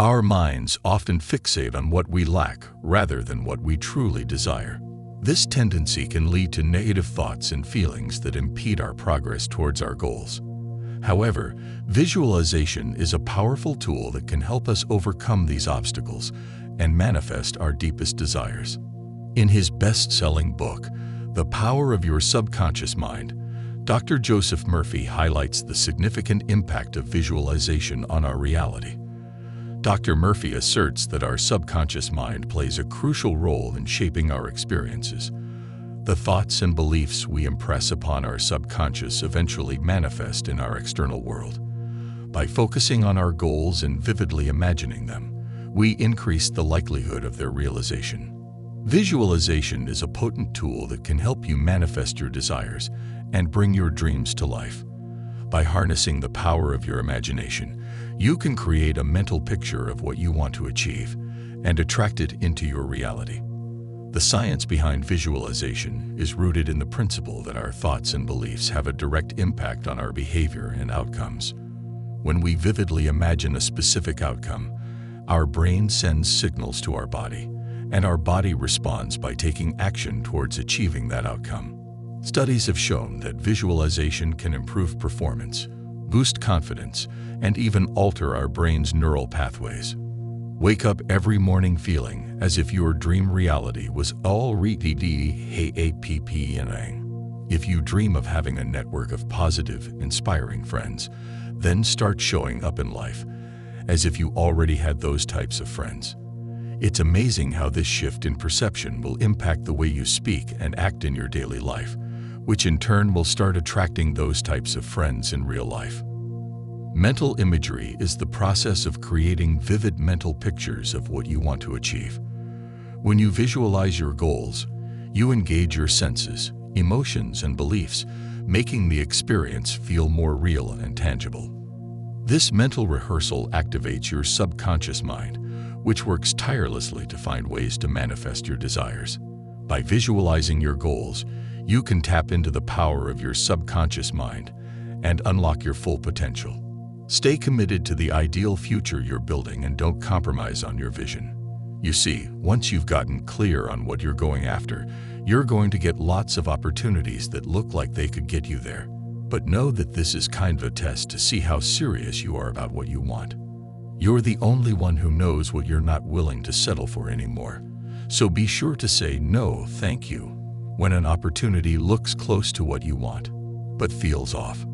Our minds often fixate on what we lack rather than what we truly desire. This tendency can lead to negative thoughts and feelings that impede our progress towards our goals. However, visualization is a powerful tool that can help us overcome these obstacles and manifest our deepest desires. In his best-selling book, The Power of Your Subconscious Mind, Dr. Joseph Murphy highlights the significant impact of visualization on our reality. Dr. Murphy asserts that our subconscious mind plays a crucial role in shaping our experiences. The thoughts and beliefs we impress upon our subconscious eventually manifest in our external world. By focusing on our goals and vividly imagining them, we increase the likelihood of their realization. Visualization is a potent tool that can help you manifest your desires and bring your dreams to life. By harnessing the power of your imagination, you can create a mental picture of what you want to achieve and attract it into your reality. The science behind visualization is rooted in the principle that our thoughts and beliefs have a direct impact on our behavior and outcomes. When we vividly imagine a specific outcome, our brain sends signals to our body, and our body responds by taking action towards achieving that outcome. Studies have shown that visualization can improve performance, boost confidence, and even alter our brain's neural pathways. Wake up every morning feeling as if your dream reality was already happening. If you dream of having a network of positive, inspiring friends, then start showing up in life as if you already had those types of friends. It's amazing how this shift in perception will impact the way you speak and act in your daily life, which in turn will start attracting those types of friends in real life. Mental imagery is the process of creating vivid mental pictures of what you want to achieve. When you visualize your goals, you engage your senses, emotions, and beliefs, making the experience feel more real and tangible. This mental rehearsal activates your subconscious mind, which works tirelessly to find ways to manifest your desires. By visualizing your goals, you can tap into the power of your subconscious mind and unlock your full potential. Stay committed to the ideal future you're building and don't compromise on your vision. You see, once you've gotten clear on what you're going after, you're going to get lots of opportunities that look like they could get you there. But know that this is kind of a test to see how serious you are about what you want. You're the only one who knows what you're not willing to settle for anymore. So be sure to say no, thank you, when an opportunity looks close to what you want, but feels off.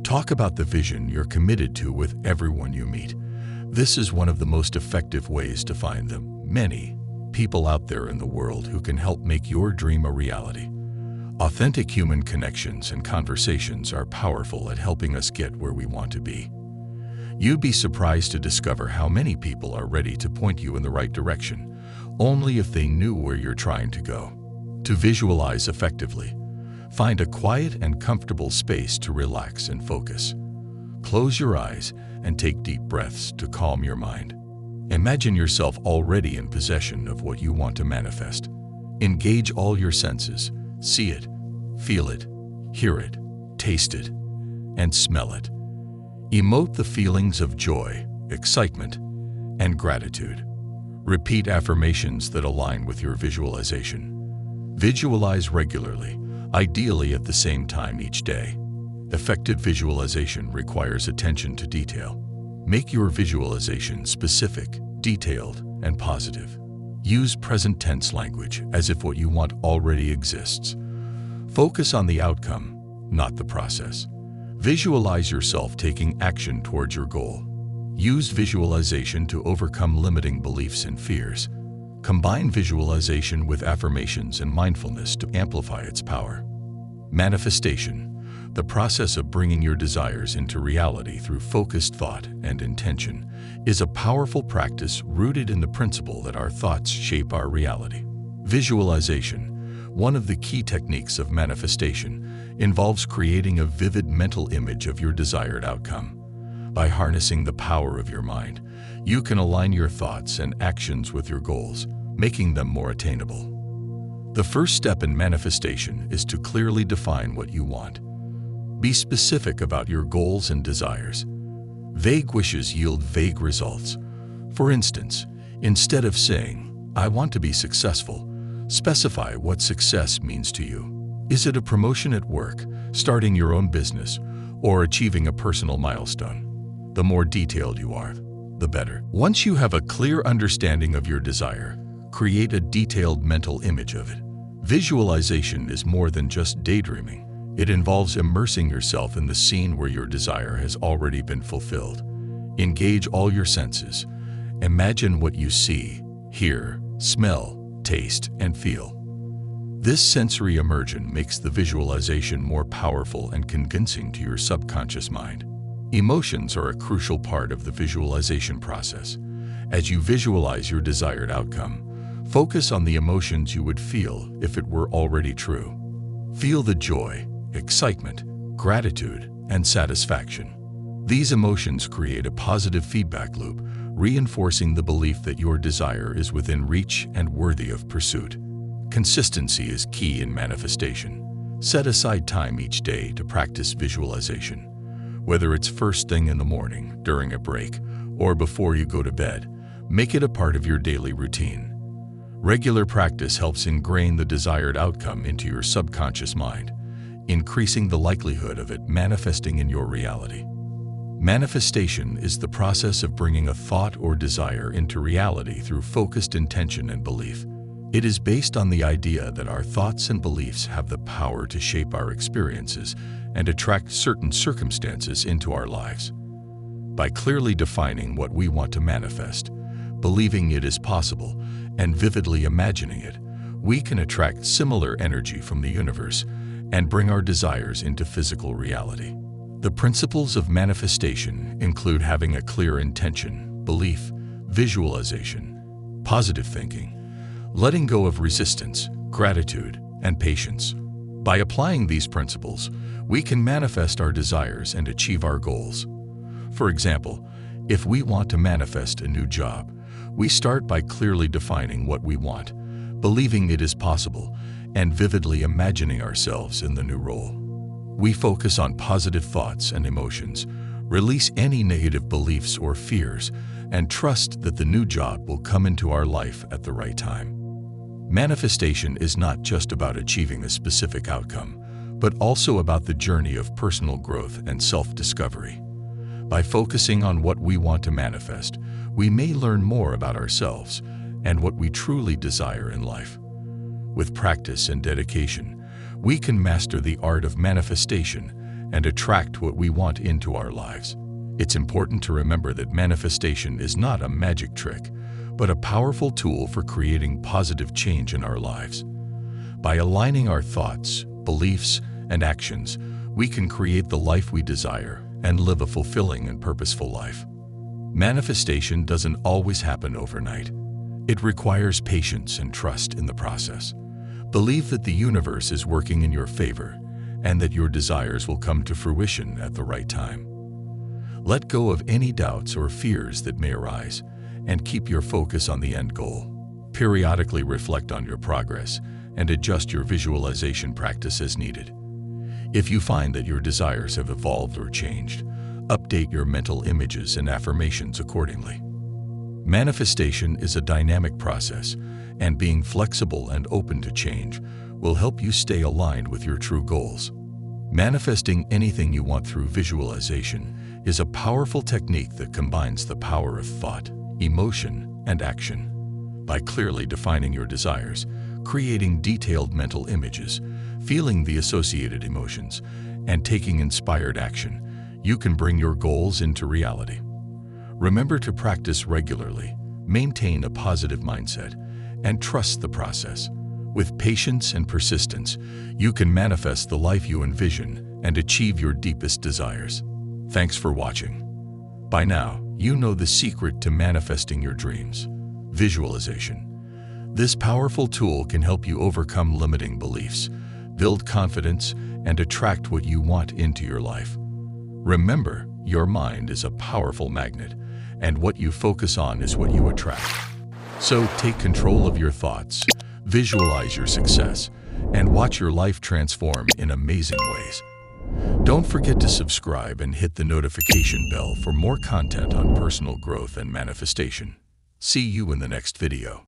Talk about the vision you're committed to with everyone you meet. This is one of the most effective ways to find the many people out there in the world who can help make your dream a reality. Authentic human connections and conversations are powerful at helping us get where we want to be. You'd be surprised to discover how many people are ready to point you in the right direction, only if they knew where you're trying to go. To visualize effectively, find a quiet and comfortable space to relax and focus. Close your eyes and take deep breaths to calm your mind. Imagine yourself already in possession of what you want to manifest. Engage all your senses. See it, feel it, hear it, taste it, and smell it. Emote the feelings of joy, excitement, and gratitude. Repeat affirmations that align with your visualization. Visualize regularly, ideally at the same time each day. Effective visualization requires attention to detail. Make your visualization specific, detailed, and positive. Use present tense language as if what you want already exists. Focus on the outcome, not the process. Visualize yourself taking action towards your goal. Use visualization to overcome limiting beliefs and fears. Combine visualization with affirmations and mindfulness to amplify its power. Manifestation, the process of bringing your desires into reality through focused thought and intention, is a powerful practice rooted in the principle that our thoughts shape our reality. Visualization, one of the key techniques of manifestation, involves creating a vivid mental image of your desired outcome. By harnessing the power of your mind, you can align your thoughts and actions with your goals, making them more attainable. The first step in manifestation is to clearly define what you want. Be specific about your goals and desires. Vague wishes yield vague results. For instance, instead of saying, "I want to be successful," specify what success means to you. Is it a promotion at work, starting your own business, or achieving a personal milestone? The more detailed you are, the better. Once you have a clear understanding of your desire, create a detailed mental image of it. Visualization is more than just daydreaming. It involves immersing yourself in the scene where your desire has already been fulfilled. Engage all your senses. Imagine what you see, hear, smell, taste, and feel. This sensory immersion makes the visualization more powerful and convincing to your subconscious mind. Emotions are a crucial part of the visualization process. As you visualize your desired outcome, focus on the emotions you would feel if it were already true. Feel the joy, excitement, gratitude, and satisfaction. These emotions create a positive feedback loop, reinforcing the belief that your desire is within reach and worthy of pursuit. Consistency is key in manifestation. Set aside time each day to practice visualization. Whether it's first thing in the morning, during a break, or before you go to bed, make it a part of your daily routine. Regular practice helps ingrain the desired outcome into your subconscious mind, increasing the likelihood of it manifesting in your reality. Manifestation is the process of bringing a thought or desire into reality through focused intention and belief. It is based on the idea that our thoughts and beliefs have the power to shape our experiences and attract certain circumstances into our lives. By clearly defining what we want to manifest, believing it is possible, and vividly imagining it, we can attract similar energy from the universe and bring our desires into physical reality. The principles of manifestation include having a clear intention, belief, visualization, positive thinking, letting go of resistance, gratitude, and patience. By applying these principles, we can manifest our desires and achieve our goals. For example, if we want to manifest a new job, we start by clearly defining what we want, believing it is possible, and vividly imagining ourselves in the new role. We focus on positive thoughts and emotions, release any negative beliefs or fears, and trust that the new job will come into our life at the right time. Manifestation is not just about achieving a specific outcome, but also about the journey of personal growth and self-discovery. By focusing on what we want to manifest, we may learn more about ourselves and what we truly desire in life. With practice and dedication, we can master the art of manifestation and attract what we want into our lives. It's important to remember that manifestation is not a magic trick, but a powerful tool for creating positive change in our lives. By aligning our thoughts, beliefs, and actions, we can create the life we desire and live a fulfilling and purposeful life. Manifestation doesn't always happen overnight. It requires patience and trust in the process. Believe that the universe is working in your favor and that your desires will come to fruition at the right time. Let go of any doubts or fears that may arise and keep your focus on the end goal. Periodically reflect on your progress and adjust your visualization practice as needed. If you find that your desires have evolved or changed, update your mental images and affirmations accordingly. Manifestation is a dynamic process, and being flexible and open to change will help you stay aligned with your true goals. Manifesting anything you want through visualization is a powerful technique that combines the power of thought, emotion, and action. By clearly defining your desires, creating detailed mental images, feeling the associated emotions, and taking inspired action, you can bring your goals into reality. Remember to practice regularly, maintain a positive mindset, and trust the process. With patience and persistence, you can manifest the life you envision and achieve your deepest desires. Thanks for watching. By now, you know the secret to manifesting your dreams: visualization. This powerful tool can help you overcome limiting beliefs, build confidence, and attract what you want into your life. Remember, your mind is a powerful magnet, and what you focus on is what you attract. So take control of your thoughts, visualize your success, and watch your life transform in amazing ways. Don't forget to subscribe and hit the notification bell for more content on personal growth and manifestation. See you in the next video.